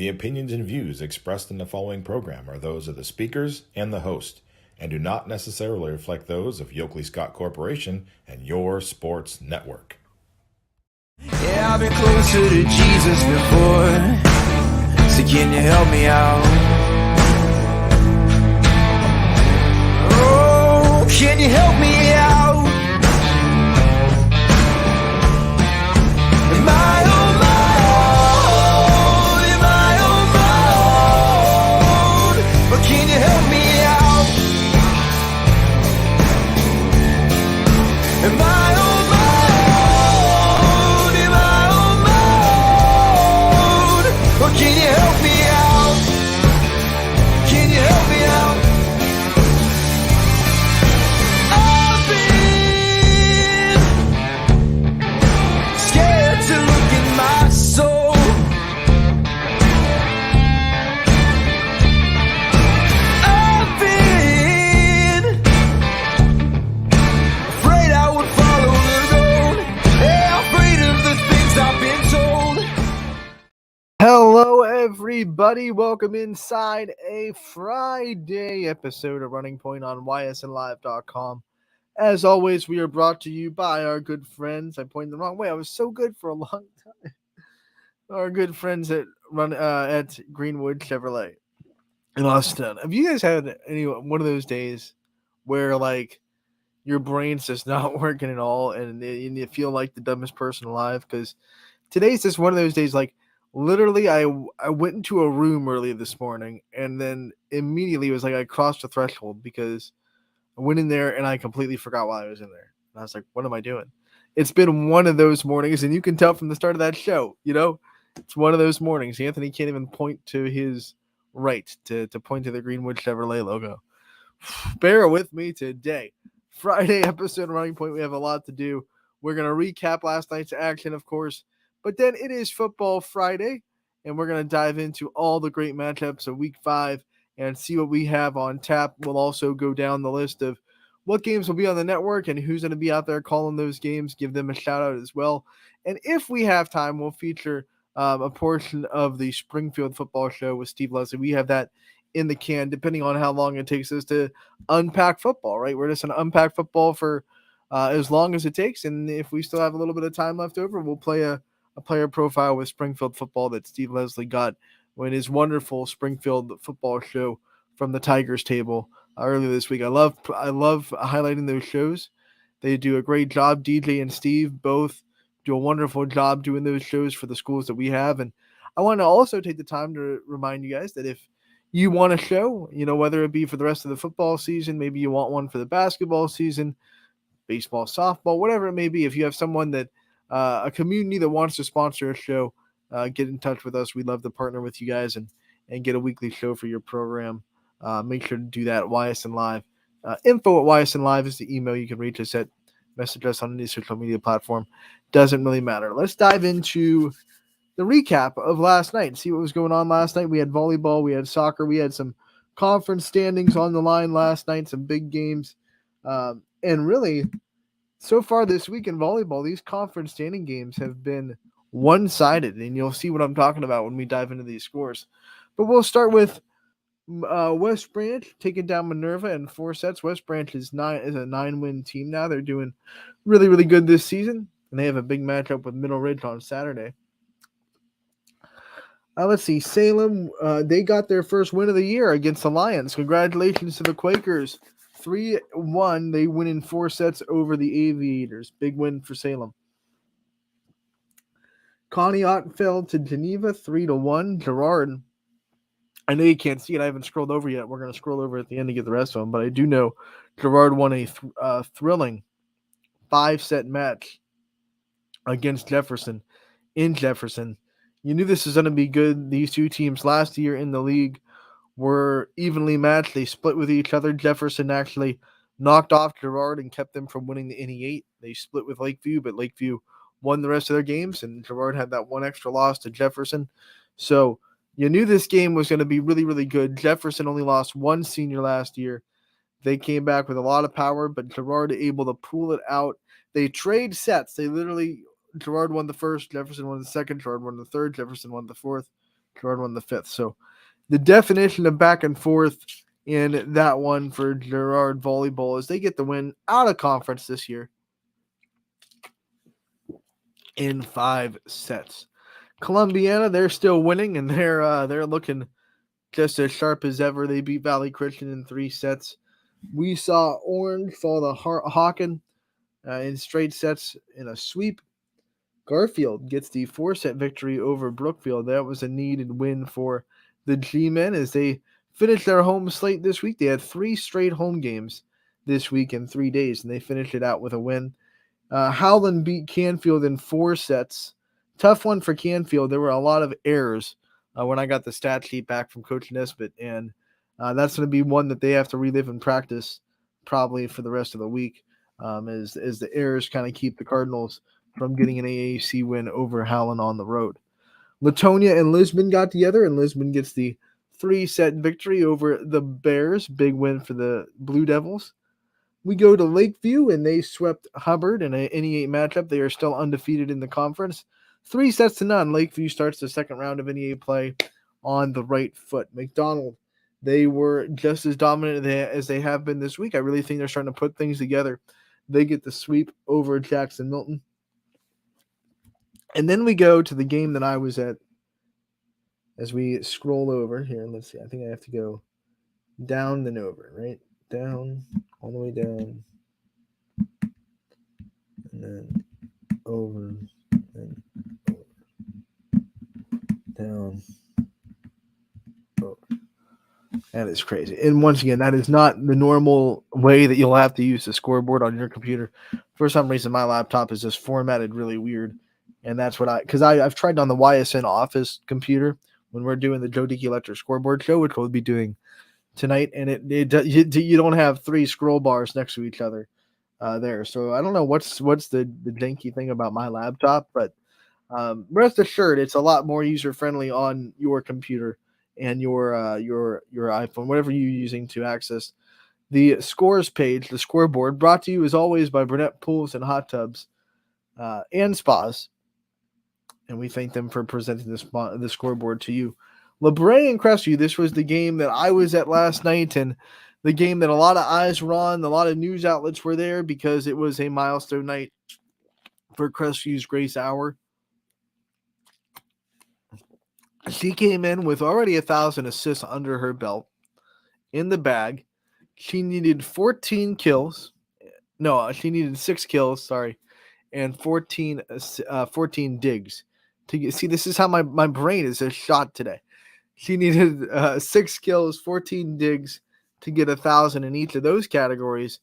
The opinions and views expressed in the following program are those of the speakers and the host, and do not necessarily reflect those of Yoakley Scott Corporation and your sports network. Yeah, I've been closer to Jesus before, so can you help me out? Oh, can you help me out? Am I on my own? Am I on my own? But can you help me out? Am I on my own? Am I on my own? Or can you help me out? Can you help me out? I've been scared to look in my soul. I've been afraid I would follow the road. Yeah, afraid of the things I've been told. Hello, everybody. Welcome inside a Friday episode of Running Point on ysnlive.com. As always, we are brought to you by our good friends. I pointed the wrong way. I was so good for a long time. Our good friends at Greenwood Chevrolet in Austin. Have you guys had one of those days where like your brain's just not working at all and you feel like the dumbest person alive? Because today's just one of those days. Like literally, I went into a room early this morning and then immediately it was like I crossed the threshold because I went in there and I completely forgot why I was in there. And I was like, what am I doing? It's been one of those mornings, and you can tell from the start of that show, it's one of those mornings. Anthony can't even point to his right to point to the Greenwood Chevrolet logo. Bear with me today. Friday episode of Running Point. We have a lot to do. We're going to recap last night's action, of course, but then it is Football Friday, and we're going to dive into all the great matchups of Week 5 and see what we have on tap. We'll also go down the list of what games will be on the network and who's going to be out there calling those games, give them a shout out as well. And if we have time, we'll feature a portion of the Springfield football show with Steve Leslie. We have that in the can, depending on how long it takes us to unpack football, right? We're just going to unpack football for as long as it takes. And if we still have a little bit of time left over, we'll play a player profile with Springfield football that Steve Leslie got when his wonderful Springfield football show from the Tigers table earlier this week. I love highlighting those shows. They do a great job. DJ and Steve both do a wonderful job doing those shows for the schools that we have. And I want to also take the time to remind you guys that if you want a show, whether it be for the rest of the football season, maybe you want one for the basketball season, baseball, softball, whatever it may be, if you have someone that a community that wants to sponsor a show, get in touch with us. We'd love to partner with you guys and get a weekly show for your program. Make sure to do that at YSN Live. Info at YSN Live is the email. You can reach us at, message us on any social media platform. Doesn't really matter. Let's dive into the recap of last night and see what was going on last night. We had volleyball, we had soccer, we had some conference standings on the line last night, some big games. And really, so far this week in volleyball, these conference standing games have been one-sided, and you'll see what I'm talking about when we dive into these scores. But we'll start with West Branch taking down Minerva in 4 sets. West Branch is a 9-win team now. They're doing really, really good this season, and they have a big matchup with Middle Ridge on Saturday. Let's see. Salem, they got their first win of the year against Alliance. Congratulations to the Quakers. 3-1. They win in 4 sets over the Aviators. Big win for Salem. Conneaut fell to Geneva 3-1. Girard, I know you can't see it. I haven't scrolled over yet. We're going to scroll over at the end to get the rest of them. But I do know Girard won a thrilling 5-set match against Jefferson in Jefferson. You knew this was going to be good. These two teams last year in the league were evenly matched. They split with each other. Jefferson actually knocked off Girard and kept them from winning the NE8. They split with Lakeview, but Lakeview won the rest of their games, and Girard had that one extra loss to Jefferson. So you knew this game was going to be really, really good. Jefferson only lost one senior last year. They came back with a lot of power, but Girard able to pull it out. They trade sets. They literally, Girard won the first, Jefferson won the second, Girard won the third, Jefferson won the fourth. Girard won the 5th. So the definition of back and forth in that one for Girard Volleyball is they get the win out of conference this year in 5 sets. Columbiana, they're still winning, and they're looking just as sharp as ever. They beat Valley Christian in 3 sets. We saw Orange fall to Hawken in straight sets in a sweep. Garfield gets the 4-set victory over Brookfield. That was a needed win for the G-men as they finished their home slate this week. They had 3 straight home games this week in 3 days, and they finished it out with a win. Howland beat Canfield in 4 sets. Tough one for Canfield. There were a lot of errors when I got the stat sheet back from Coach Nesbitt, and that's going to be one that they have to relive in practice probably for the rest of the week as the errors kind of keep the Cardinals from getting an AAC win over Howland on the road. Latonia and Lisbon got together, and Lisbon gets the 3-set victory over the Bears. Big win for the Blue Devils. We go to Lakeview, and they swept Hubbard in an NE8 matchup. They are still undefeated in the conference. 3-0. Lakeview starts the second round of NE8 play on the right foot. McDonald, they were just as dominant as they have been this week. I really think they're starting to put things together. They get the sweep over Jackson Milton. And then we go to the game that I was at as we scroll over here. Let's see. I think I have to go down then over, right? Down, all the way down, and then over, and over, down, over. That is crazy. And once again, that is not the normal way that you'll have to use the scoreboard on your computer. For some reason, my laptop is just formatted really weird. And that's what I've tried on the YSN Office computer when we're doing the Joe Dickey Electric Scoreboard show, which we'll be doing tonight, and you don't have 3 scroll bars next to each other there. So I don't know what's the janky thing about my laptop, but rest assured, it's a lot more user friendly on your computer and your iPhone, whatever you're using to access the scores page, the scoreboard. Brought to you as always by Burnett Pools and Hot Tubs and Spas. And we thank them for presenting the scoreboard to you. LeBray and Crestview, this was the game that I was at last night, and the game that a lot of eyes were on, a lot of news outlets were there because it was a milestone night for Crestview's Grace Hour. She came in with already 1,000 assists under her belt in the bag. She needed 14 kills. No, she needed 6 kills, sorry, and 14 digs. See, this is how my brain is just shot today. She needed 6 kills, 14 digs to get 1,000 in each of those categories,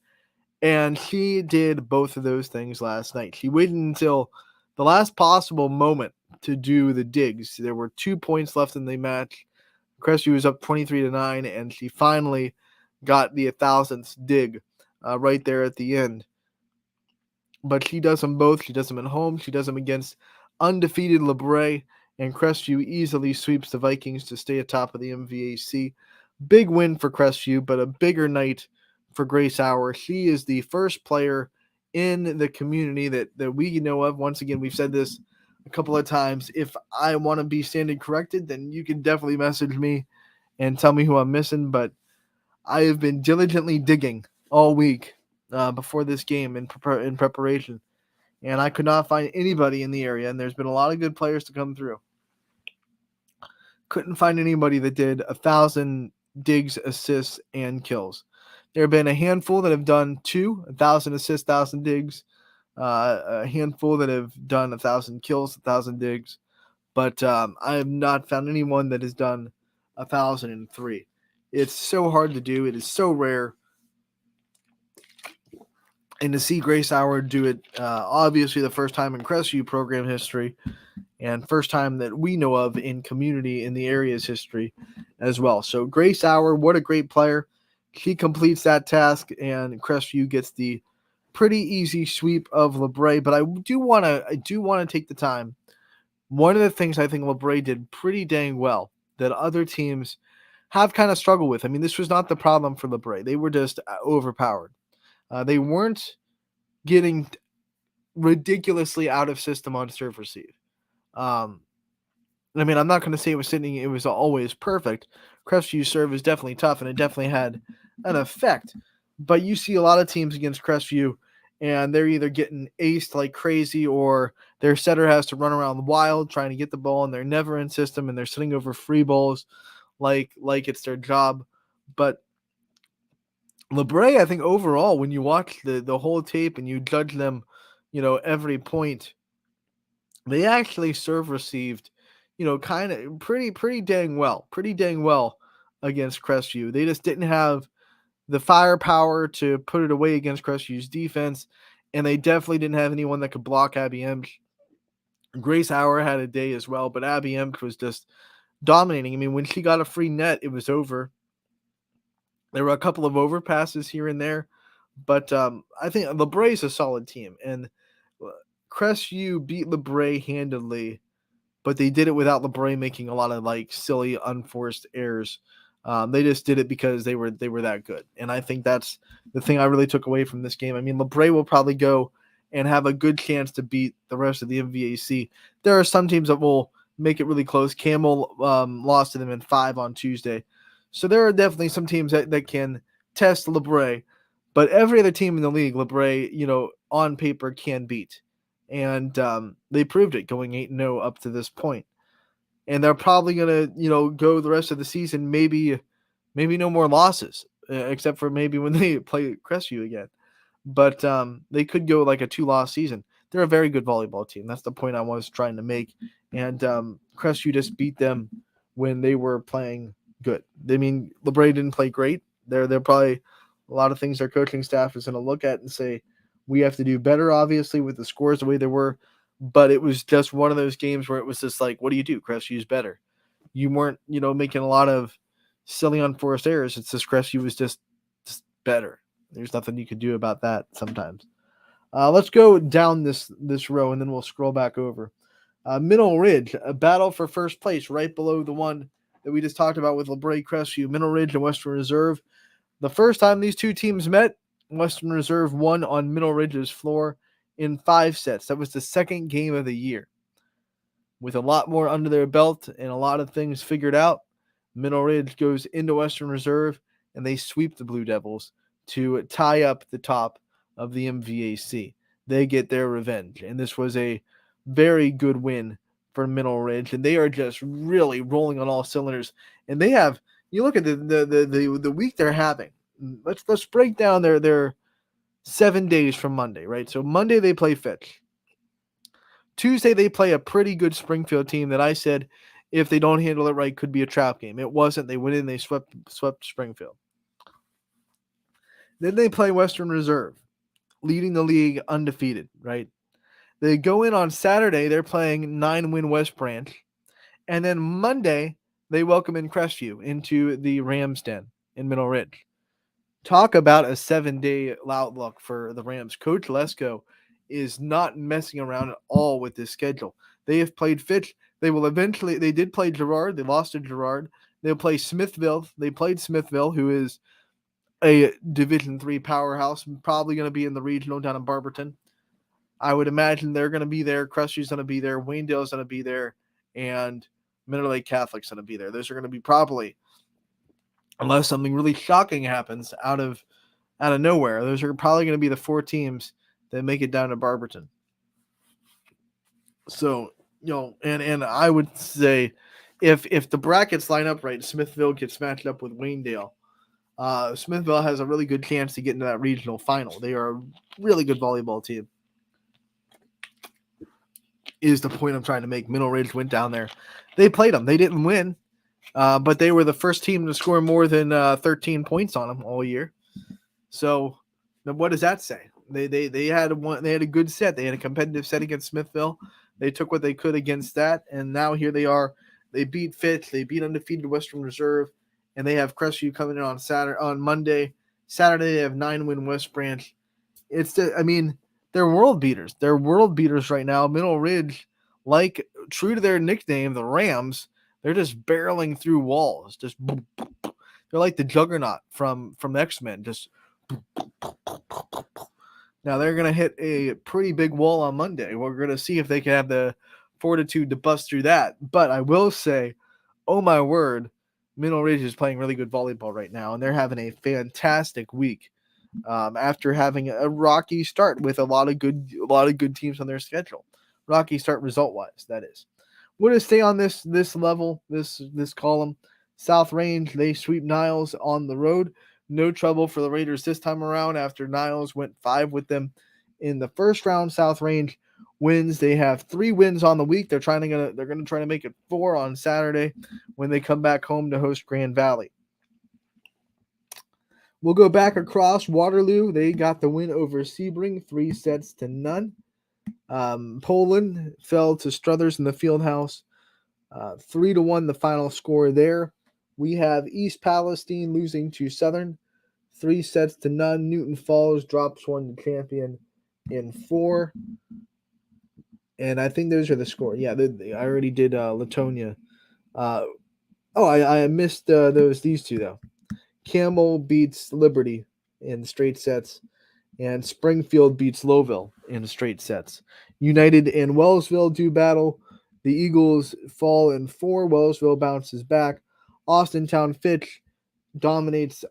and she did both of those things last night. She waited until the last possible moment to do the digs. There were 2 points left in the match. Crestview was up 23-9, and she finally got the 1,000th dig right there at the end. But she does them both. She does them at home. She does them against undefeated LeBray, and Crestview easily sweeps the Vikings to stay atop of the MVAC. Big win for Crestview, but a bigger night for Grace Hour. She is the first player in the community that we know of. Once again, we've said this a couple of times. If I want to be standing corrected, then you can definitely message me and tell me who I'm missing. But I have been diligently digging all week before this game in preparation. And I could not find anybody in the area, and there's been a lot of good players to come through. Couldn't find anybody that did 1,000 digs, assists, and kills. There have been a handful that have done 1,000 assists, 1,000 digs, a handful that have done 1,000 kills, 1,000 digs, but I have not found anyone that has done 1,003. It's so hard to do. It is so rare. And to see Grace Hour do it, obviously the first time in Crestview program history, and first time that we know of in community in the area's history as well. So Grace Hour, what a great player. She completes that task, and Crestview gets the pretty easy sweep of LeBray. But I do want to take the time. One of the things I think LeBray did pretty dang well that other teams have kind of struggled with. I mean, this was not the problem for LeBray. They were just overpowered. They weren't getting ridiculously out of system on serve receive. I mean, I'm not going to say it was always perfect. Crestview's serve is definitely tough, and it definitely had an effect. But you see a lot of teams against Crestview, and they're either getting aced like crazy, or their setter has to run around wild trying to get the ball, and they're never in system, and they're sitting over free balls like it's their job. But LeBray, I think overall, when you watch the whole tape and you judge them, every point, they actually serve received, kind of pretty dang well against Crestview. They just didn't have the firepower to put it away against Crestview's defense, and they definitely didn't have anyone that could block Abby Emk. Grace Hour had a day as well, but Abby Emk was just dominating. I mean, when she got a free net, it was over. There were a couple of overpasses here and there, but I think LeBray is a solid team, and Crestview beat LeBray handedly, but they did it without LeBray making a lot of like silly, unforced errors. They just did it because they were that good, and I think that's the thing I really took away from this game. I mean, LeBray will probably go and have a good chance to beat the rest of the MVAC. There are some teams that will make it really close. Camel lost to them in 5 on Tuesday, so there are definitely some teams that can test LeBray, but every other team in the league, LeBray, on paper can beat, and they proved it going 8-0 up to this point. And they're probably gonna, go the rest of the season. Maybe no more losses, except for maybe when they play Crestview again. But they could go like a 2-loss season. They're a very good volleyball team. That's the point I was trying to make. And Crestview just beat them when they were playing good. I mean, LeBray didn't play great. They're probably a lot of things their coaching staff is going to look at and say we have to do better. Obviously, with the scores the way they were. But it was just one of those games where it was just like, what do you do? Crestview's better. You weren't, making a lot of silly unforced errors. It's just Crestview was just better. There's nothing you could do about that sometimes. Let's go down this row, and then we'll scroll back over. Middle Ridge, a battle for first place right below the one that we just talked about with LeBray Crestview. Middle Ridge and Western Reserve. The first time these two teams met, Western Reserve won on Middle Ridge's floor in 5 sets. That was the second game of the year. With a lot more under their belt and a lot of things figured out, Middle Ridge goes into Western Reserve, and they sweep the Blue Devils to tie up the top of the MVAC. They get their revenge, and this was a very good win for Middle Ridge, and they are just really rolling on all cylinders. And they have, you look at the week they're having. Let's break down their 7 days from Monday, right? So Monday they play Fitch. Tuesday they play a pretty good Springfield team that I said, if they don't handle it right, could be a trap game. It wasn't. They went in, they swept Springfield. Then they play Western Reserve, leading the league undefeated, right? They go in on Saturday, they're playing 9-win West Branch. And then Monday, they welcome in Crestview into the Rams Den in Middle Ridge. Talk about a 7-day outlook for the Rams. Coach Lesko is not messing around at all with this schedule. They have played Fitch. They did play Girard. They lost to Girard. They'll play Smithville. They played Smithville, who is a Division III powerhouse, probably going to be in the regional down in Barberton. I would imagine they're going to be there. Crestvew's going to be there. Waynedale's going to be there. And Mineral Lake Catholic's going to be there. Those are going to be probably, unless something really shocking happens out of nowhere, those are probably going to be the 4 teams that make it down to Barberton. So, and I would say if the brackets line up right, Smithville gets matched up with Waynedale. Smithville has a really good chance to get into that regional final. They are a really good volleyball team. Is the point I'm trying to make. Middle Ridge went down there. They played them. They didn't win, but they were the first team to score more than 13 points on them all year. So, what does that say? They had a good set. They had a competitive set against Smithville. They took what they could against that, and now here they are. They beat Fitch. They beat undefeated Western Reserve, and they have Crestview coming in on Monday. Saturday they have 9-win West Branch. They're world beaters. They're world beaters right now. Middle Ridge, like true to their nickname, the Rams, they're just barreling through walls. Just boom, boom, boom. They're like the Juggernaut from X-Men. Just boom, boom, boom, boom, boom. Now they're gonna hit a pretty big wall on Monday. We're gonna see if they can have the fortitude to bust through that. But I will say, oh my word, Mineral Ridge is playing really good volleyball right now, and they're having a fantastic week. After having a rocky start with a lot of good teams on their schedule, rocky start result wise, that is. We're gonna stay on this level, this column. South Range, they sweep Niles on the road. No trouble for the Raiders this time around after Niles went 5 with them in the first round. South Range wins. They have 3 wins on the week. They're gonna try to make it 4 on Saturday when they come back home to host Grand Valley. We'll go back across Waterloo. They got the win over Sebring, 3-0. Poland fell to Struthers in the Fieldhouse, 3-1 the final score there. We have East Palestine losing to Southern, 3-0. Newton Falls drops one to Champion in 4. And I think those are the score. Yeah, I already did Latonia. I missed these two, though. Camel beats Liberty in straight sets, and Springfield beats Lowville in straight sets. United and Wellsville do battle. The Eagles fall in 4. Wellsville bounces back. Austintown Fitch dominates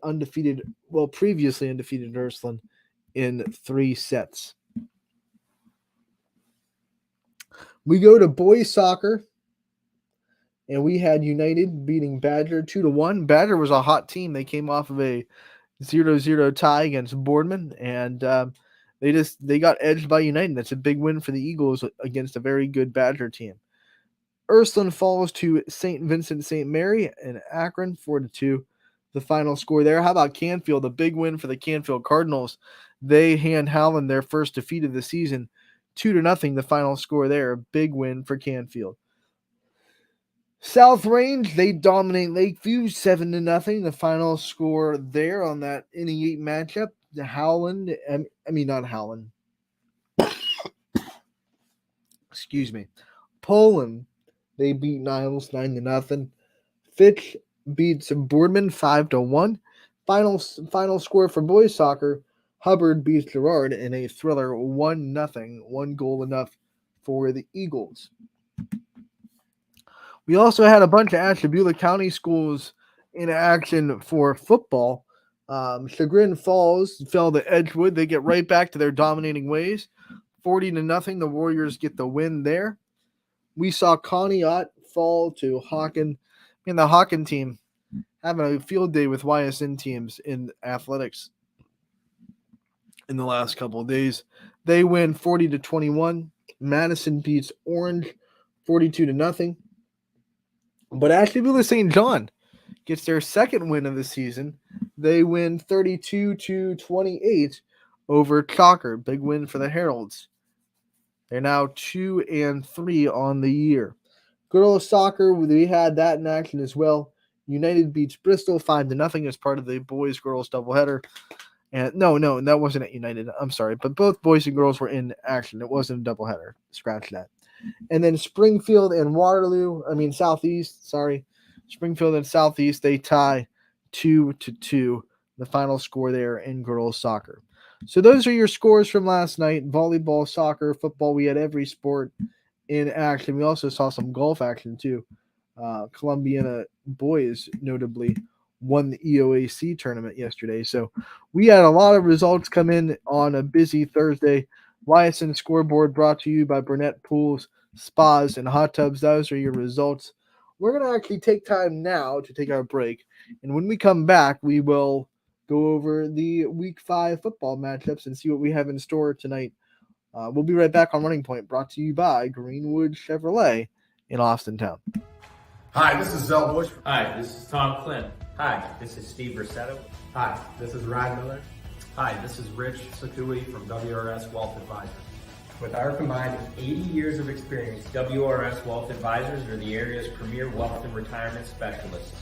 previously undefeated Ursuline in 3 sets. We go to boys soccer, and we had United beating Badger 2-1. Badger was a hot team. They came off of a 0-0 tie against Boardman, and they got edged by United. That's a big win for the Eagles against a very good Badger team. Ursuline falls to St. Vincent St. Mary in Akron 4-2. The final score there. How about Canfield? A big win for the Canfield Cardinals. They hand Howland their first defeat of the season, 2-0. The final score there. A big win for Canfield. South Range, they dominate Lakeview 7-0. The final score there on that inning 8 matchup. Not Howland. Excuse me. Poland, they beat Niles 9-0. Fitch beats Boardman 5-1. Final score for boys soccer. Hubbard beats Girard in a thriller 1-0. 1 goal enough for the Eagles. We also had a bunch of Ashtabula County schools in action for football. Chagrin Falls fell to Edgewood. They get right back to their dominating ways. 40-0. The Warriors get the win there. We saw Conneaut fall to Hawken. The Hawken team having a field day with YSN teams in athletics in the last couple of days. They win 40-21. Madison beats Orange 42-0. But Ashtabula St. John gets their second win of the season. They win 32-28 over Chalker. Big win for the Heralds. They're now 2-3 on the year. Girls soccer, we had that in action as well. United beats Bristol 5-0 as part of the boys-girls doubleheader. And no, that wasn't at United. I'm sorry, but both boys and girls were in action. It wasn't a doubleheader. Scratch that. And then Springfield and Southeast. Springfield and Southeast, they tie 2-2. The final score there in girls soccer. So those are your scores from last night. Volleyball, soccer, football. We had every sport in action. We also saw some golf action too. Columbiana boys notably won the EOAC tournament yesterday. So we had a lot of results come in on a busy Thursday. YSN Scoreboard brought to you by Burnett Pools, Spas, and Hot Tubs. Those are your results. We're going to actually take time now to take our break. And when we come back, we will go over the Week 5 football matchups and see what we have in store tonight. We'll be right back on Running Point, brought to you by Greenwood Chevrolet in Austintown. Hi, this is Zell Bush. Hi, this is Tom Clint. Hi, this is Steve Rossetto. Hi, this is Ryan Miller. Hi, this is Rich Sakui from WRS Wealth Advisors. With our combined 80 years of experience, WRS Wealth Advisors are the area's premier wealth and retirement specialists.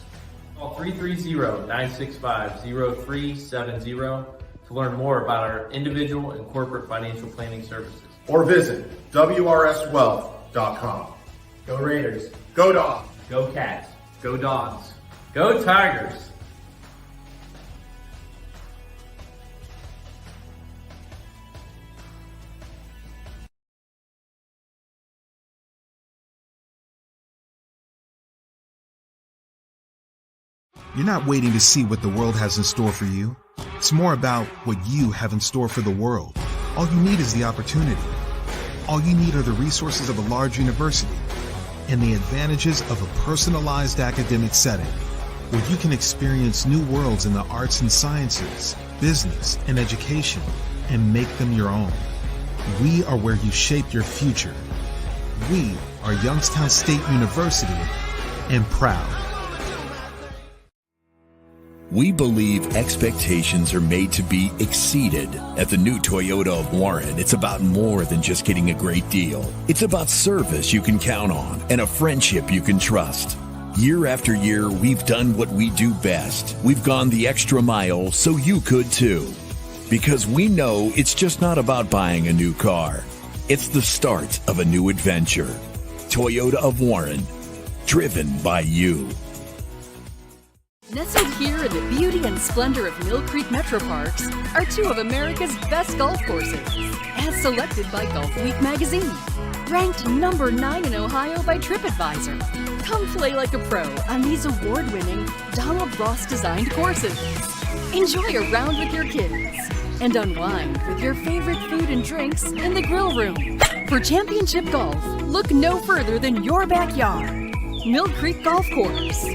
Call 330-965-0370 to learn more about our individual and corporate financial planning services. Or visit WRSwealth.com. Go Raiders. Go Dogs. Go Cats. Go Dogs. Go Tigers. You're not waiting to see what the world has in store for you. It's more about what you have in store for the world. All you need is the opportunity. All you need are the resources of a large university and the advantages of a personalized academic setting where you can experience new worlds in the arts and sciences, business, and education and make them your own. We are where you shape your future. We are Youngstown State University and proud. We believe expectations are made to be exceeded. At the new Toyota of Warren, it's about more than just getting a great deal. It's about service you can count on and a friendship you can trust. Year after year, we've done what we do best. We've gone the extra mile so you could too. Because we know it's just not about buying a new car. It's the start of a new adventure. Toyota of Warren, driven by you. Nestled here in the beauty and splendor of Mill Creek Metro Parks are two of America's best golf courses, as selected by Golf Week magazine. Ranked number 9 in Ohio by TripAdvisor. Come play like a pro on these award-winning Donald Ross-designed courses. Enjoy a round with your kids and unwind with your favorite food and drinks in the grill room. For championship golf, look no further than your backyard. Mill Creek Golf Course.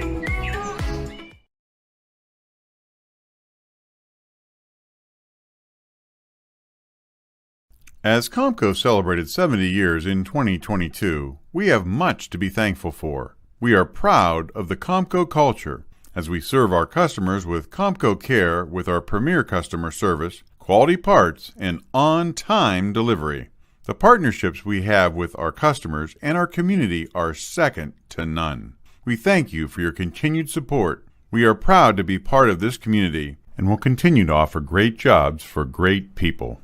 As Comco celebrated 70 years in 2022, we have much to be thankful for. We are proud of the Comco culture as we serve our customers with Comco Care with our premier customer service, quality parts, and on-time delivery. The partnerships we have with our customers and our community are second to none. We thank you for your continued support. We are proud to be part of this community and will continue to offer great jobs for great people.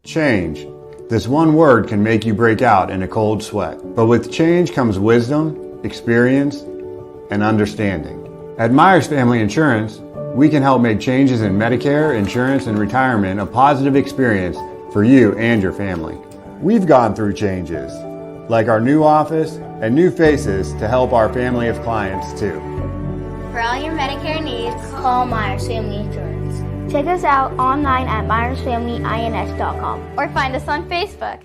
Change. This one word can make you break out in a cold sweat. But with change comes wisdom, experience, and understanding. At Myers Family Insurance, we can help make changes in Medicare, insurance, and retirement a positive experience for you and your family. We've gone through changes, like our new office and new faces to help our family of clients too. For all your Medicare needs, call Myers Family Insurance. Check us out online at myersfamilyins.com or find us on Facebook.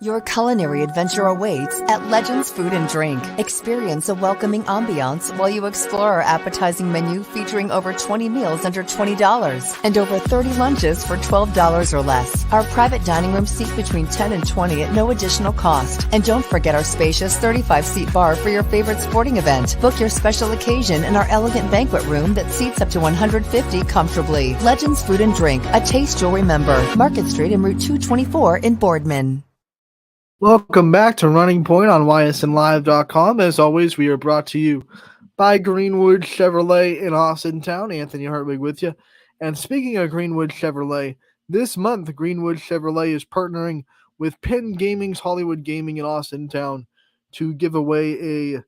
Your culinary adventure awaits at Legends Food and Drink. Experience a welcoming ambiance while you explore our appetizing menu featuring over 20 meals under $20 and over 30 lunches for $12 or less. Our private dining room seats between 10 and 20 at no additional cost. And don't forget our spacious 35-seat bar for your favorite sporting event. Book your special occasion in our elegant banquet room that seats up to 150 comfortably. Legends Food and Drink, a taste you'll remember. Market Street and Route 224 in Boardman. Welcome back to Running Point on ysnlive.com. As always, we are brought to you by Greenwood Chevrolet in Austintown. Anthony Hartwig with you. And speaking of Greenwood Chevrolet, this month Greenwood Chevrolet is partnering with Penn Gaming's Hollywood Gaming in Austintown to give away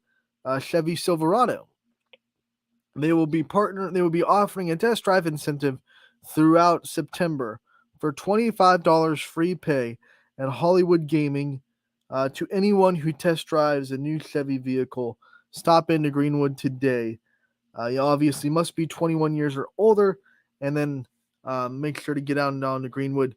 a Chevy Silverado. They will be offering a test drive incentive throughout September for $25 free pay at Hollywood Gaming to anyone who test drives a new Chevy vehicle. Stop into Greenwood today. You obviously must be 21 years or older, and then make sure to get out and down to Greenwood.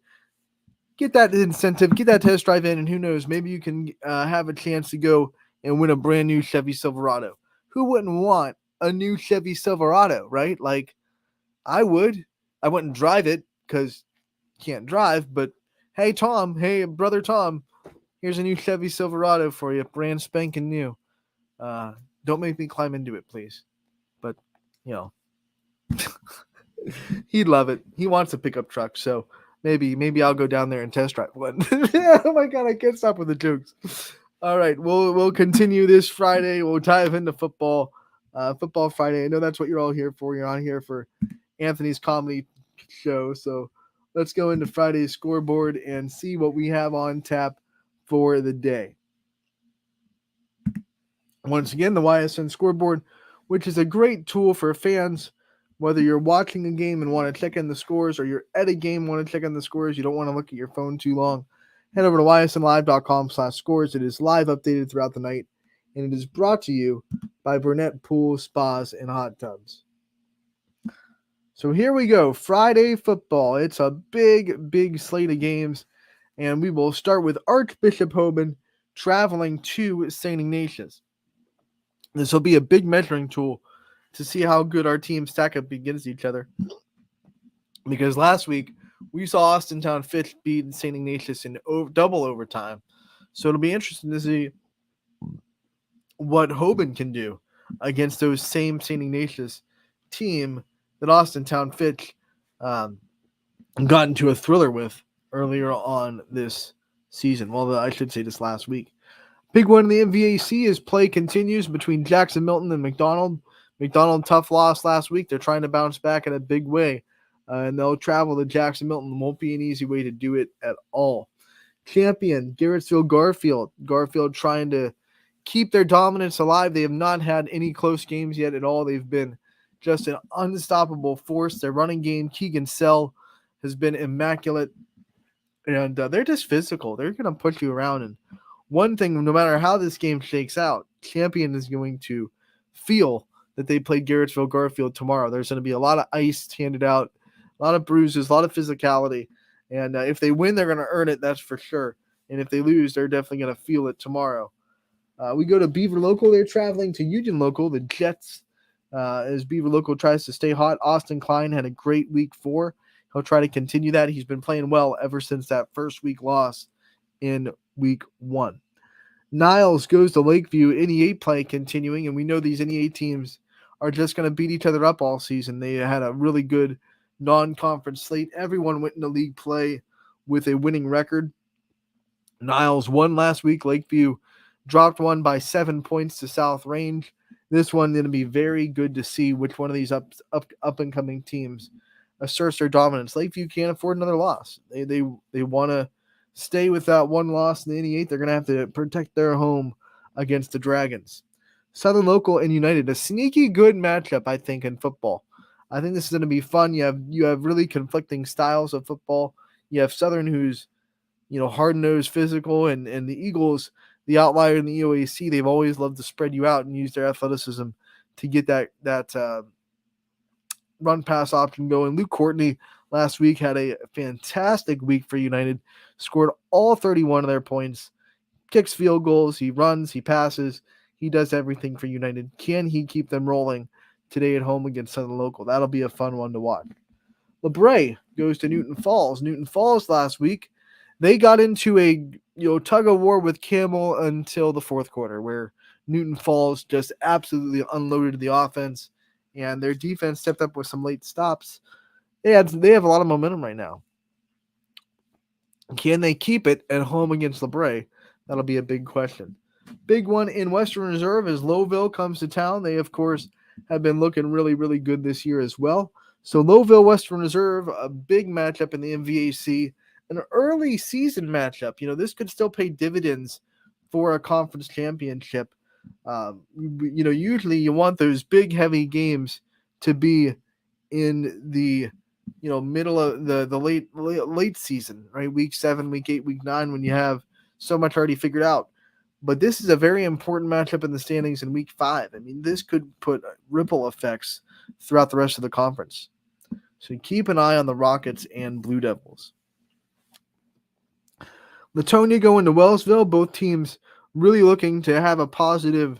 Get that incentive, get that test drive in, and who knows, maybe you can have a chance to go and win a brand new Chevy Silverado. Who wouldn't want a new Chevy Silverado, right? Like, I would. I wouldn't drive it because can't drive, but hey, Tom. Hey, brother Tom. Here's a new Chevy Silverado for you. Brand spanking new. Don't make me climb into it, please. But, you know. He'd love it. He wants a pickup truck, so maybe I'll go down there and test drive one. Oh, my God. I can't stop with the jokes. All right. We'll continue this Friday. We'll dive into football. Football Friday. I know that's what you're all here for. You're on here for Anthony's comedy show. So let's go into Friday's scoreboard and see what we have on tap for the day. Once again, the YSN scoreboard, which is a great tool for fans, whether you're watching a game and want to check in the scores or you're at a game and want to check in the scores, you don't want to look at your phone too long, head over to ysnlive.com/scores. It is live updated throughout the night, and it is brought to you by Burnett Pool, Spas, and Hot Tubs. So here we go, Friday football. It's a big slate of games, and we will start with Archbishop Hoban traveling to St. Ignatius. This will be a big measuring tool to see how good our teams stack up against each other. Because last week, we saw Austintown Fitch beat St. Ignatius in double overtime. So it'll be interesting to see what Hoban can do against those same St. Ignatius team that Austintown Fitch got into a thriller with earlier on this season. Well, I should say this last week. Big one in the MVAC as play continues between Jackson Milton and McDonald. McDonald, tough loss last week. They're trying to bounce back in a big way, and they'll travel to Jackson Milton. Won't be an easy way to do it at all. Champion, Garrettsville Garfield. Garfield trying to keep their dominance alive. They have not had any close games yet at all. They've been just an unstoppable force. Their running game, Keegan Sell, has been immaculate, and they're just physical. They're going to put you around. And one thing, no matter how this game shakes out, Champion is going to feel that they played Garrettsville Garfield tomorrow. There's going to be a lot of ice handed out, a lot of bruises, a lot of physicality. And if they win, they're going to earn it, that's for sure. And if they lose, they're definitely going to feel it tomorrow. We go to Beaver Local. They're traveling to Union Local, the Jets, as Beaver Local tries to stay hot. Austin Klein had a great week 4. He'll try to continue that. He's been playing well ever since that first week loss in week 1. Niles goes to Lakeview. NE8 play continuing, and we know these NE8 teams are just going to beat each other up all season. They had a really good non-conference slate. Everyone went into league play with a winning record. Niles won last week. Lakeview dropped one by 7 points to South Range. This one going to be very good to see which one of these up and coming teams asserts their dominance. Lakeview can't afford another loss. They want to stay with that one loss in the NE8. They're going to have to protect their home against the Dragons. Southern Local and United, a sneaky good matchup, I think, in football. I think this is going to be fun. You have really conflicting styles of football. You have Southern, who's hard-nosed, physical, and the Eagles, the outlier in the EOAC. They've always loved to spread you out and use their athleticism to get that run-pass option going. Luke Courtney last week had a fantastic week for United. Scored all 31 of their points. Kicks field goals. He runs. He passes. He does everything for United. Can he keep them rolling today at home against Southern Local? That'll be a fun one to watch. LeBray goes to Newton Falls. Newton Falls last week, they got into a tug of war with Camel until the fourth quarter, where Newton Falls just absolutely unloaded the offense, and their defense stepped up with some late stops. They have a lot of momentum right now. Can they keep it at home against LeBray? That'll be a big question. Big one in Western Reserve as Lowville comes to town. They, of course, have been looking really, really good this year as well. So Lowville, Western Reserve, a big matchup in the MVAC, an early season matchup. This could still pay dividends for a conference championship. Usually you want those big, heavy games to be in the middle of the late season, right? Week 7, week 8, week 9, when you have so much already figured out. But this is a very important matchup in the standings in week 5. I mean, this could put ripple effects throughout the rest of the conference. So keep an eye on the Rockets and Blue Devils. Latonia going to Wellsville. Both teams really looking to have a positive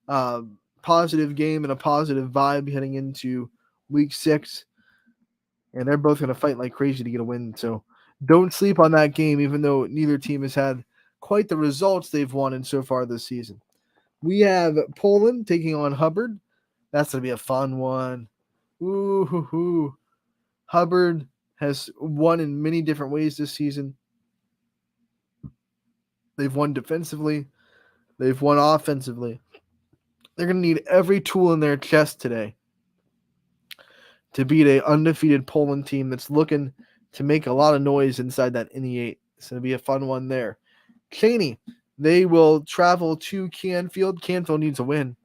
game and a positive vibe heading into week 6. And they're both going to fight like crazy to get a win. So don't sleep on that game, even though neither team has had quite the results they've won so far this season. We have Poland taking on Hubbard. That's going to be a fun one. Ooh. Hubbard has won in many different ways this season. They've won defensively. They've won offensively. They're going to need every tool in their chest today to beat a undefeated Poland team that's looking to make a lot of noise inside that NE8. It's going to be a fun one there. Cheney, they will travel to Canfield. Canfield needs a win.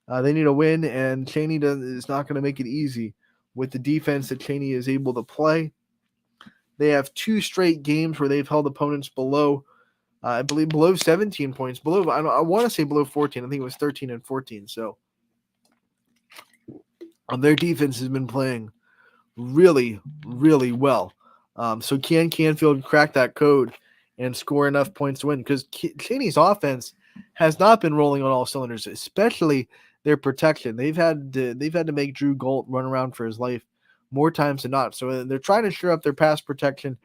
They need a win, and Cheney is not going to make it easy with the defense that Cheney is able to play. They have 2 straight games where they've held opponents below, I believe, below 17 points. I want to say below 14. I think it was 13 and 14. So their defense has been playing really, really well. So can Canfield crack that code and score enough points to win? Because Cheney's offense has not been rolling on all cylinders, especially their protection. They've had to make Drew Golt run around for his life more times than not. So they're trying to shore up their pass protection,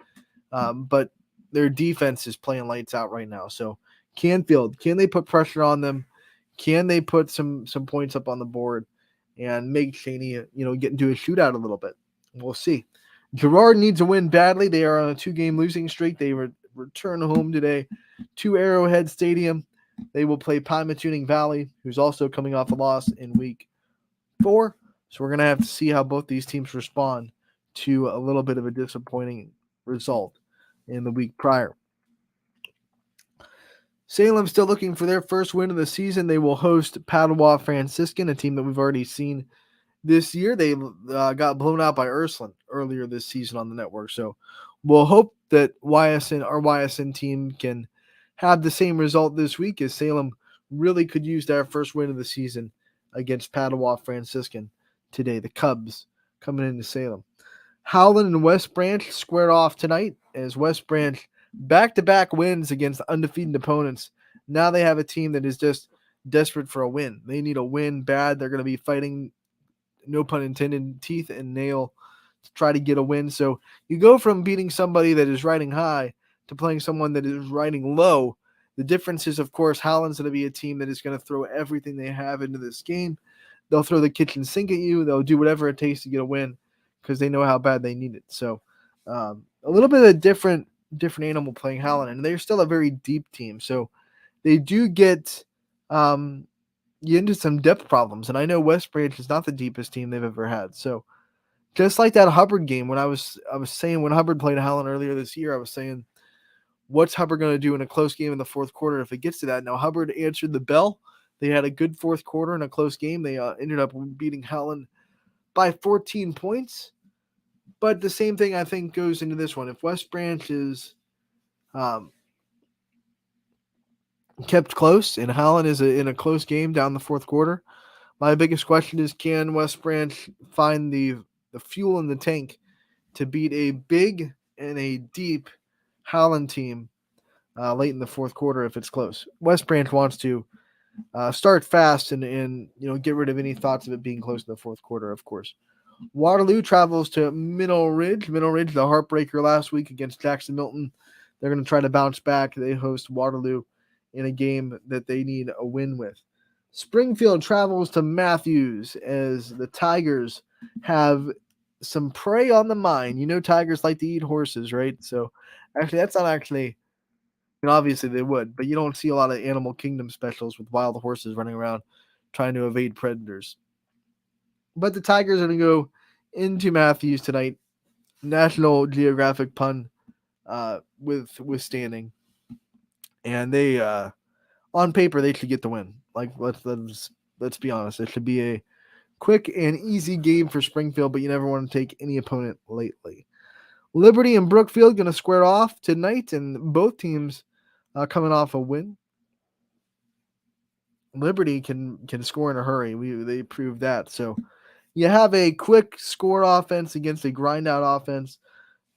but their defense is playing lights out right now. So Canfield, can they put pressure on them? Can they put some points up on the board and make Cheney, get into a shootout a little bit? We'll see. Girard needs a win badly. They are on a 2-game losing streak. They return home today to Arrowhead Stadium. They will play Pymatuning Valley, who's also coming off a loss in week 4. So we're going to have to see how both these teams respond to a little bit of a disappointing result in the week prior. Salem still looking for their first win of the season. They will host Padua Franciscan, a team that we've already seen this year. They got blown out by Ursuline earlier this season on the network. So we'll hope that our YSN team can have the same result this week, as Salem really could use their first win of the season against Padua Franciscan today. The Cubs coming into Salem. Howland and West Branch squared off tonight as West Branch back-to-back wins against undefeated opponents. Now they have a team that is just desperate for a win. They need a win bad. They're going to be fighting, no pun intended, teeth and nail to try to get a win. So you go from beating somebody that is riding high to playing someone that is riding low. The difference is, of course, Howland's going to be a team that is going to throw everything they have into this game. They'll throw the kitchen sink at you. They'll do whatever it takes to get a win because they know how bad they need it. So a little bit of a different animal playing Howland, and they're still a very deep team. So they do get you into some depth problems. And I know West Branch is not the deepest team they've ever had. So just like that Hubbard game, when I was saying when Hubbard played Howland earlier this year, I was saying, what's Hubbard going to do in a close game in the fourth quarter if it gets to that? Now, Hubbard answered the bell. They had a good fourth quarter in a close game. They ended up beating Howland by 14 points. But the same thing, I think, goes into this one. If West Branch is kept close and Howland is in a close game down the fourth quarter, my biggest question is, can West Branch find the fuel in the tank to beat a big and a deep Howland team late in the fourth quarter if it's close? West Branch wants to start fast and get rid of any thoughts of it being close in the fourth quarter, of course. Waterloo travels to Mineral Ridge. Mineral Ridge, the heartbreaker last week against Jackson Milton. They're going to try to bounce back. They host Waterloo in a game that they need a win with. Springfield travels to Matthews as the Tigers have some prey on the mind. Tigers like to eat horses, right? So actually, that's not actually, obviously they would, but you don't see a lot of Animal Kingdom specials with wild horses running around trying to evade predators. But the Tigers are going to go into Matthews tonight. National Geographic pun withstanding. And they, on paper, they should get the win. Like, let's be honest. It should be a quick and easy game for Springfield, but you never want to take any opponent lightly. Liberty and Brookfield going to square off tonight, and both teams coming off a win. Liberty can score in a hurry. They proved that. So you have a quick score offense against a grind out offense.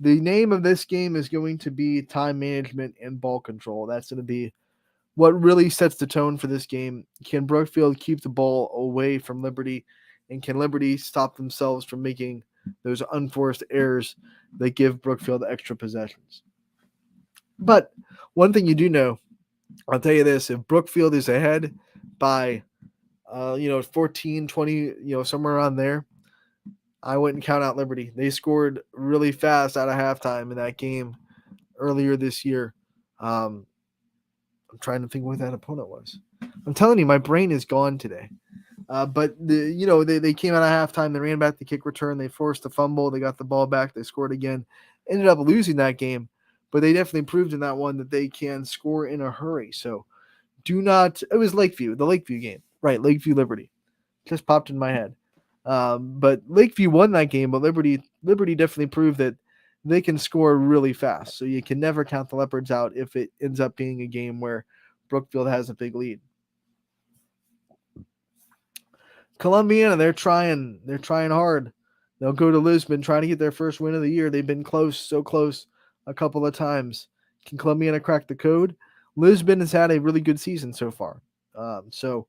The name of this game is going to be time management and ball control. That's going to be what really sets the tone for this game. Can Brookfield keep the ball away from Liberty, and can Liberty stop themselves from making those unforced errors that give Brookfield extra possessions? But one thing you do know, I'll tell you this, if Brookfield is ahead by 14, 20, somewhere around there, I wouldn't count out Liberty. They scored really fast out of halftime in that game earlier this year. I'm trying to think what that opponent was. I'm telling you, my brain is gone today. But they came out of halftime. They ran back the kick return. They forced a fumble. They got the ball back. They scored again. Ended up losing that game, but they definitely proved in that one that they can score in a hurry. So do not. It was Lakeview, the Lakeview game, right? Lakeview Liberty just popped in my head. But Lakeview won that game, but Liberty definitely proved that they can score really fast. So you can never count the Leopards out if it ends up being a game where Brookfield has a big lead. Columbiana, they're trying hard. They'll go to Lisbon trying to get their first win of the year. They've been close, so close a couple of times. Can Columbiana crack the code? Lisbon has had a really good season so far. So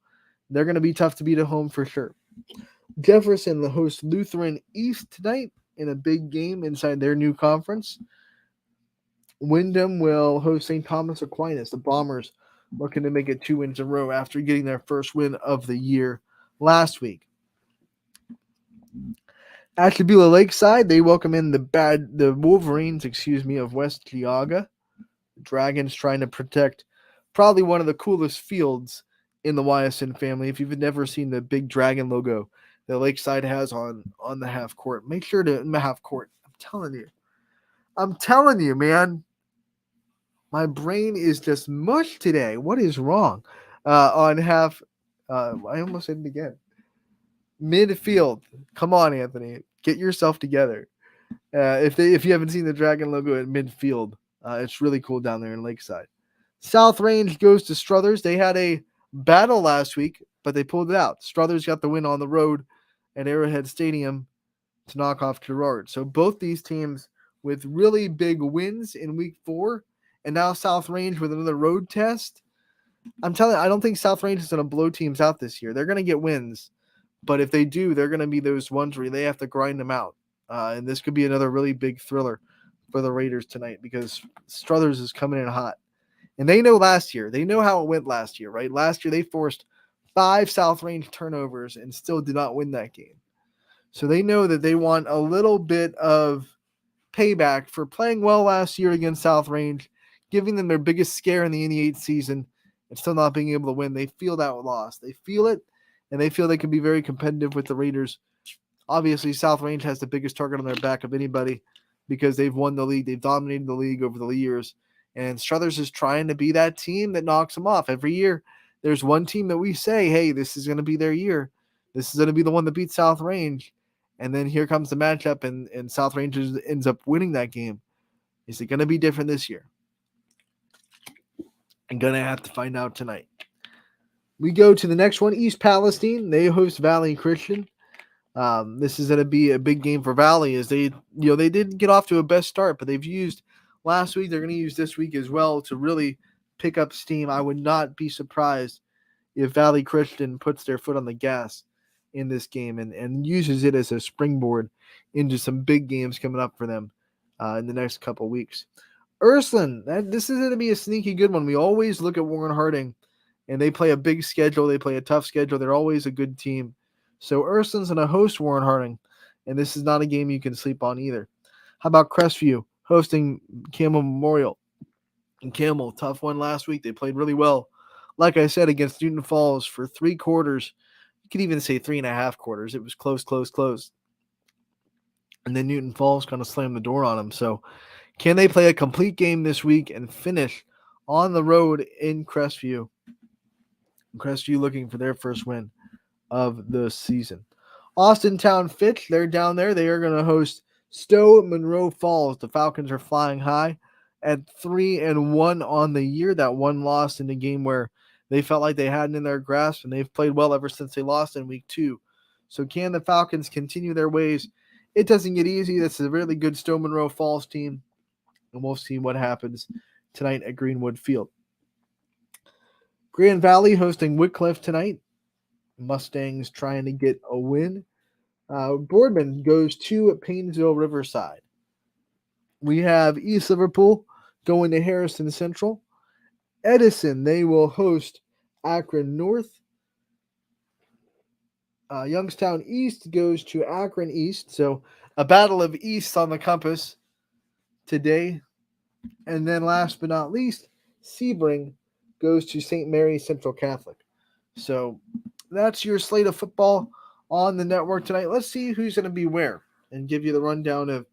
they're going to be tough to beat at home for sure. Jefferson will host Lutheran East tonight in a big game inside their new conference. Wyndham will host St. Thomas Aquinas. The Bombers looking to make it 2 wins in a row after getting their first win of the year last week. Ashtabula Lakeside, they welcome in the Wolverines, of West Geauga. Dragons trying to protect probably one of the coolest fields in the Ysn family. If you've never seen the big dragon logo that Lakeside has on the half court, make sure to half court. I'm telling you, man. My brain is just mush today. What is wrong? On half, I almost said it again. Midfield. Come on, Anthony. Get yourself together. If you haven't seen the dragon logo at midfield, it's really cool down there in Lakeside. South Range goes to Struthers. They had a battle last week, but they pulled it out. Struthers got the win on the road at Arrowhead Stadium to knock off Gerard. So both these teams with really big wins in week 4, and now South Range with another road test. I'm telling you, I don't think South Range is going to blow teams out this year. They're going to get wins, but if they do, they're going to be those ones where they have to grind them out. And this could be another really big thriller for the Raiders tonight because Struthers is coming in hot. And they know last year. They know how it went last year, right? Last year they forced 5 South Range turnovers and still did not win that game. So they know that they want a little bit of payback for playing well last year against South Range, giving them their biggest scare in the NE8 season, and still not being able to win. They feel that loss. They feel it, and they feel they can be very competitive with the Raiders. Obviously, South Range has the biggest target on their back of anybody because they've won the league. They've dominated the league over the years. And Struthers is trying to be that team that knocks them off. Every year, there's one team that we say, hey, this is going to be their year. This is going to be the one that beats South Range. And then here comes the matchup, and South Range ends up winning that game. Is it going to be different this year? I'm going to have to find out tonight. We go to the next one, East Palestine. They host Valley Christian. This is going to be a big game for Valley as they didn't get off to a best start, but they've used last week. They're going to use this week as well to really pick up steam. I would not be surprised if Valley Christian puts their foot on the gas in this game and uses it as a springboard into some big games coming up for them in the next couple weeks. Ursuline, this is going to be a sneaky good one. We always look at Warren Harding, and they play a big schedule. They play a tough schedule. They're always a good team. So Ursuline's going to host Warren Harding, and this is not a game you can sleep on either. How about Crestview hosting Campbell Memorial? And Campbell, tough one last week. They played really well. Like I said, against Newton Falls for 3 quarters. You could even say 3.5 quarters. It was close. And then Newton Falls kind of slammed the door on them. So can they play a complete game this week and finish on the road in Crestview? Crestview looking for their first win of the season. Austin Town Fitch, they're down there. They are going to host Stowe Monroe Falls. The Falcons are flying high at 3-1 on the year. That one loss in the game where they felt like they had it in their grasp, and they've played well ever since they lost in week 2. So can the Falcons continue their ways? It doesn't get easy. This is a really good Stowe Monroe Falls team, and we'll see what happens tonight at Greenwood Field. Grand Valley hosting Wycliffe tonight. Mustangs trying to get a win. Boardman goes to Paynesville Riverside. We have East Liverpool going to Harrison Central. Edison, they will host Akron North. Youngstown East goes to Akron East. So a battle of East on the compass today. And then last but not least, Sebring goes to St. Mary Central Catholic. So that's your slate of football on the network tonight. Let's see who's going to be where and give you the rundown of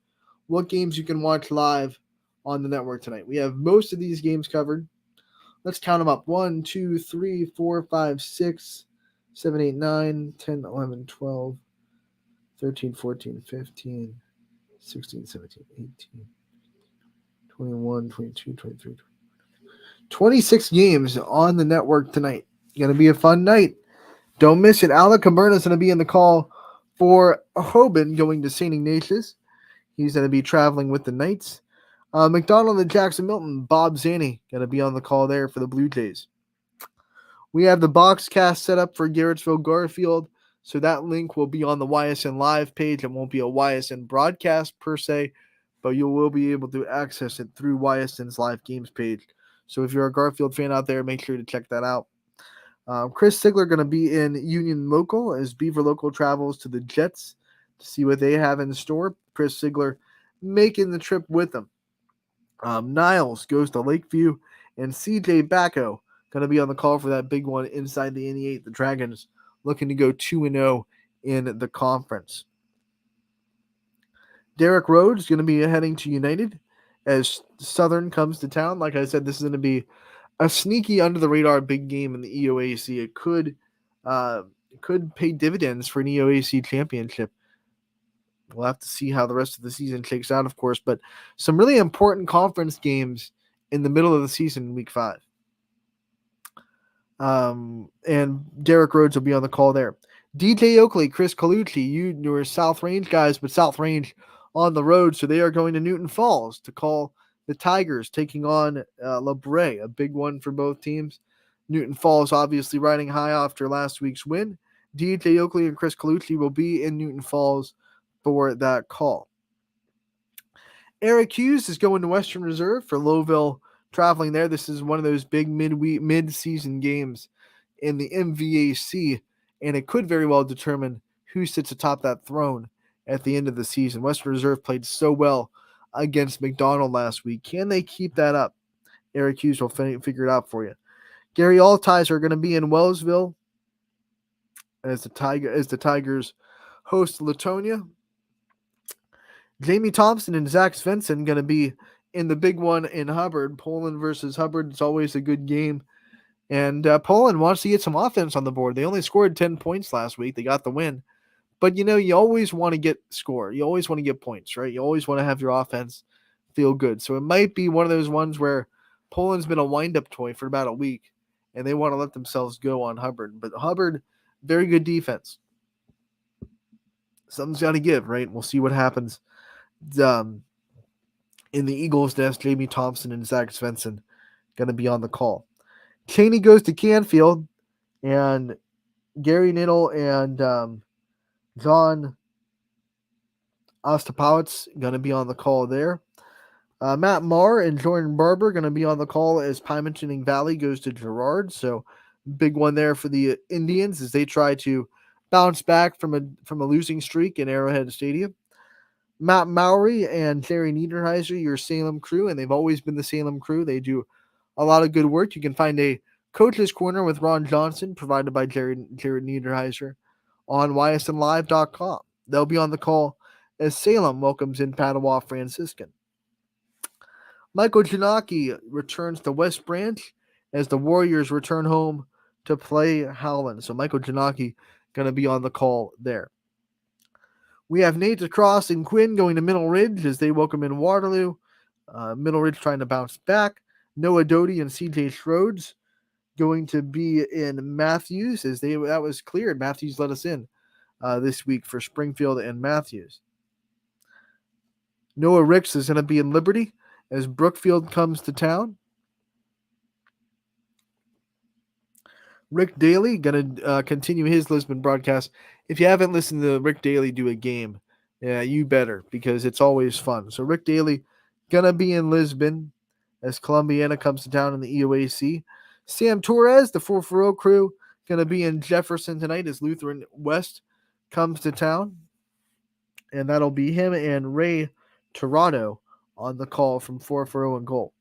what games you can watch live on the network tonight. We have most of these games covered. Let's count them up. 1, 2, 3, 4, 5, 6, 7, 8, 9, 10, 11, 12, 13, 14, 15, 16, 17, 18, 21, 22, 23, 26 games on the network tonight. Going to be a fun night. Don't miss it. Alec Caberna is going to be in the call for Hoban going to St. Ignatius. He's going to be traveling with the Knights. McDonald and Jackson Milton, Bob Zanny, going to be on the call there for the Blue Jays. We have the box cast set up for Garrettsville Garfield, so that link will be on the YSN Live page. It won't be a YSN broadcast per se, but you will be able to access it through YSN's Live Games page. So if you're a Garfield fan out there, make sure to check that out. Chris Sigler going to be in Union Local as Beaver Local travels to the Jets to see what they have in store. Chris Sigler making the trip with them. Niles goes to Lakeview, and CJ Bacco going to be on the call for that big one inside the NE8. The Dragons looking to go 2-0 in the conference. Derek Rhodes going to be heading to United as Southern comes to town. Like I said, this is going to be a sneaky under-the-radar big game in the EOAC. It could pay dividends for an EOAC championship. We'll have to see how the rest of the season shakes out, of course, but some really important conference games in the middle of the season in Week 5. And Derek Rhodes will be on the call there. DJ Oakley, Chris Colucci, you were South Range guys, but South Range on the road, so they are going to Newton Falls to call the Tigers, taking on La Brea, a big one for both teams. Newton Falls obviously riding high after last week's win. DJ Oakley and Chris Colucci will be in Newton Falls for that call. Eric Hughes is going to Western Reserve for Lowville, traveling there. This is one of those big mid-season games in the MVAC, and it could very well determine who sits atop that throne at the end of the season. Western Reserve played so well against McDonald last week. Can they keep that up? Eric Hughes will figure it out for you. Gary Altizer are going to be in Wellsville as the Tigers host Latonia. Jamie Thompson and Zach Svensson going to be in the big one in Hubbard. Poland versus Hubbard. It's always a good game. And Poland wants to get some offense on the board. They only scored 10 points last week. They got the win. But, you always want to get score. You always want to get points, right? You always want to have your offense feel good. So it might be one of those ones where Poland's been a wind-up toy for about a week, and they want to let themselves go on Hubbard. But Hubbard, very good defense. Something's got to give, right? We'll see what happens. In the Eagles' nest, Jamie Thompson and Zach Svensson going to be on the call. Cheney goes to Canfield, and Gary Niddle and John Ostapowitz going to be on the call there. Matt Marr and Jordan Barber going to be on the call as Pymantoning Valley goes to Girard. So big one there for the Indians as they try to bounce back from a losing streak in Arrowhead Stadium. Matt Mowry and Jerry Niederheiser, your Salem crew, and they've always been the Salem crew. They do a lot of good work. You can find a Coach's Corner with Ron Johnson, provided by Jared Niederheiser, on ysnlive.com. They'll be on the call as Salem welcomes in Padua Franciscan. Michael Janaki returns to West Branch as the Warriors return home to play Howland. So Michael Janaki going to be on the call there. We have Nate DeCross and Quinn going to Middle Ridge as they welcome in Waterloo. Middle Ridge trying to bounce back. Noah Doty and CJ Schroeds going to be in Matthews as that was cleared. Matthews let us in this week for Springfield and Matthews. Noah Ricks is going to be in Liberty as Brookfield comes to town. Rick Daly going to continue his Lisbon broadcast. If you haven't listened to Rick Daly do a game, you better, because it's always fun. So Rick Daly going to be in Lisbon as Columbiana comes to town in the EOAC. Sam Torres, the 440 crew, going to be in Jefferson tonight as Lutheran West comes to town. And that'll be him and Ray Torado on the call from 440 and goal.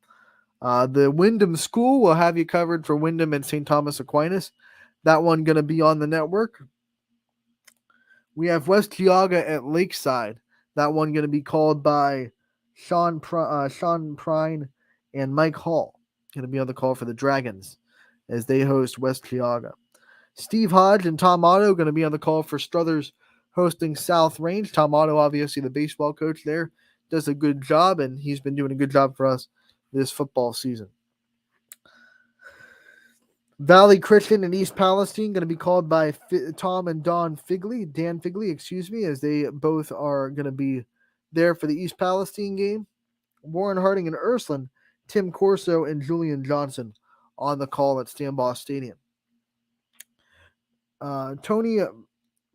The Wyndham School will have you covered for Wyndham and St. Thomas Aquinas. That one going to be on the network. We have West Geauga at Lakeside. That one going to be called by Sean Prine and Mike Hall. Going to be on the call for the Dragons as they host West Geauga. Steve Hodge and Tom Otto going to be on the call for Struthers hosting South Range. Tom Otto, obviously the baseball coach there, does a good job, and he's been doing a good job for us this football season. Valley Christian and East Palestine going to be called by Tom and Dan Figley, as they both are going to be there for the East Palestine game. Warren Harding and Ursuline, Tim Corso and Julian Johnson on the call at Stambaugh Stadium. Tony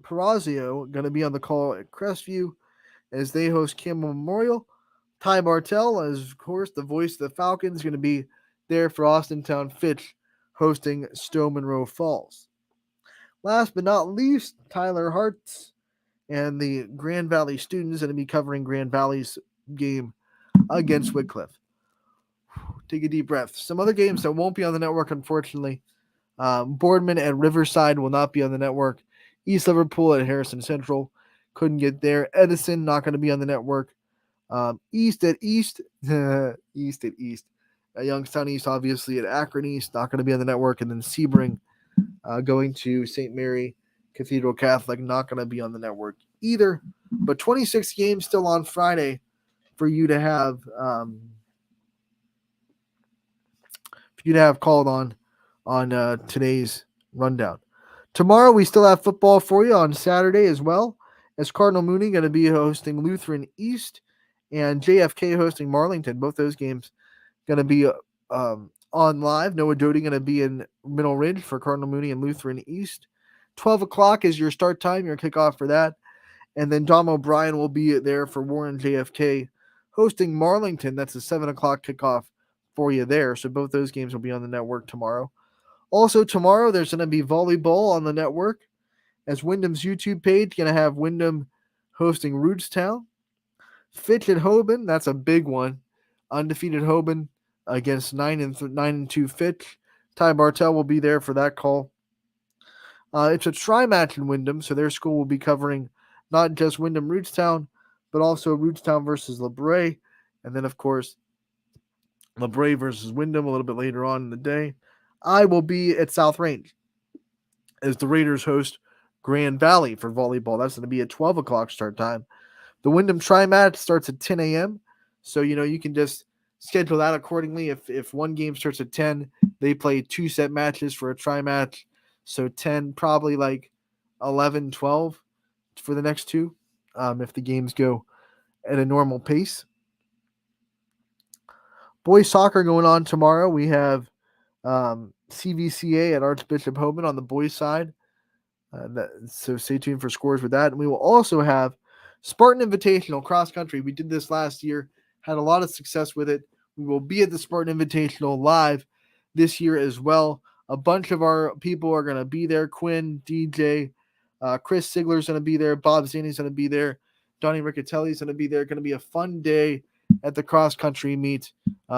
Perazio going to be on the call at Crestview as they host Campbell Memorial. Ty Bartell, as of course the voice of the Falcons, going to be there for Austintown Fitch hosting Stowe Monroe Falls. Last but not least, Tyler Hartz and the Grand Valley students going to be covering Grand Valley's game against Wycliffe. Take a deep breath. Some other games that won't be on the network, unfortunately. Boardman at Riverside will not be on the network. East Liverpool at Harrison Central couldn't get there. Edison not going to be on the network. East at East. East at East. Youngstown East, obviously, at Akron East, not going to be on the network. And then Sebring going to St. Mary Cathedral Catholic, not going to be on the network either. But 26 games still on Friday for you to have called on today's rundown. Tomorrow we still have football for you on Saturday as well, as Cardinal Mooney going to be hosting Lutheran East and JFK hosting Marlington. Both those games going to be on live. Noah Doty going to be in Middle Ridge for Cardinal Mooney and Lutheran East. 12 o'clock is your start time, your kickoff for that. And then Dom O'Brien will be there for Warren JFK hosting Marlington. That's a 7 o'clock kickoff for you there. So both those games will be on the network tomorrow. Also tomorrow, there's going to be volleyball on the network, as Wyndham's YouTube page going to have Wyndham hosting Rootstown. Fitch at Hoban, that's a big one. Undefeated Hoban against 9-2 Fitch. Ty Bartell will be there for that call. It's a tri-match in Wyndham, so their school will be covering not just Wyndham Rootstown, but also Rootstown versus LeBray. And then, of course, LeBray versus Wyndham a little bit later on in the day. I will be at South Range as the Raiders host Grand Valley for volleyball. That's going to be a 12 o'clock start time. The Wyndham Tri-Match starts at 10 a.m., so you can just schedule that accordingly. If one game starts at 10, they play 2 set matches for a Tri-Match, so 10, probably like 11, 12 for the next two, if the games go at a normal pace. Boys soccer going on tomorrow. We have CVCA at Archbishop Hoban on the boys' side. So stay tuned for scores with that. And we will also have Spartan Invitational cross country. We did this last year, had a lot of success with it. We will be at the Spartan Invitational live this year as well. A bunch of our people are going to be there. Quinn, DJ, Chris Sigler's going to be there. Bob Zanni's going to be there. Donnie Riccatelli's going to be there. Going to be a fun day at the cross country meet.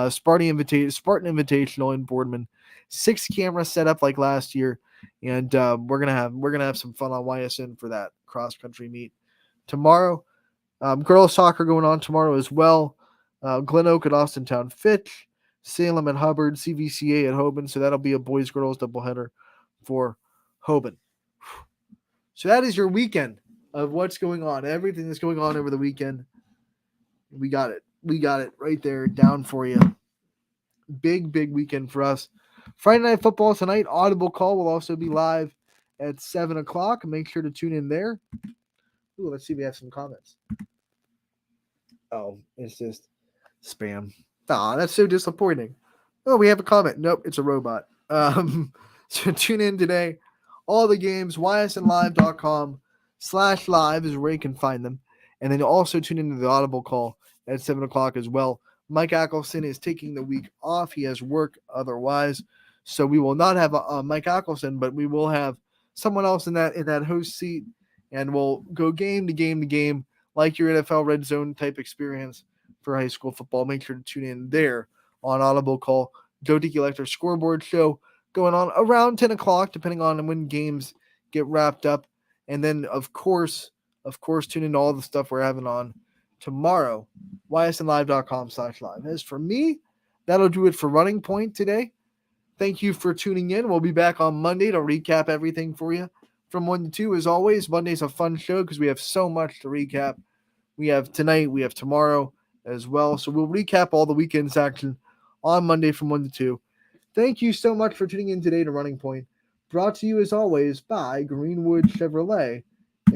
Spartan Invitational in Boardman. 6 cameras set up like last year, and we're gonna have some fun on YSN for that cross country meet tomorrow. Girls soccer going on tomorrow as well. Glen Oak at Austintown Fitch, Salem at Hubbard, CVCA at Hoban. So that'll be a boys girls doubleheader for Hoban. So that is your weekend of what's going on. Everything that's going on over the weekend. We got it. We got it right there down for you. Big weekend for us. Friday Night Football tonight. Audible Call will also be live at 7 o'clock. Make sure to tune in there. Ooh, let's see if we have some comments. Oh, it's just spam. Aw, that's so disappointing. Oh, we have a comment. Nope, it's a robot. So tune in today. All the games, ysnlive.com/live is where you can find them. And then also tune into the Audible Call at 7 o'clock as well. Mike Ackelson is taking the week off. He has work otherwise. So we will not have Mike Ackelson, but we will have someone else in that host seat. And we'll go game to game to game like your NFL Red Zone type experience for high school football. Make sure to tune in there on Audible Call. Joe Dickey Electric Scoreboard Show going on around 10 o'clock, depending on when games get wrapped up. And then, of course, tune into all the stuff we're having on tomorrow, ysnlive.com/live. As for me, that'll do it for Running Point today. Thank you for tuning in. We'll be back on Monday to recap everything for you from 1 to 2. As always, Monday's a fun show because we have so much to recap. We have tonight, we have tomorrow as well. So we'll recap all the weekend's action on Monday from 1 to 2. Thank you so much for tuning in today to Running Point, brought to you as always by Greenwood Chevrolet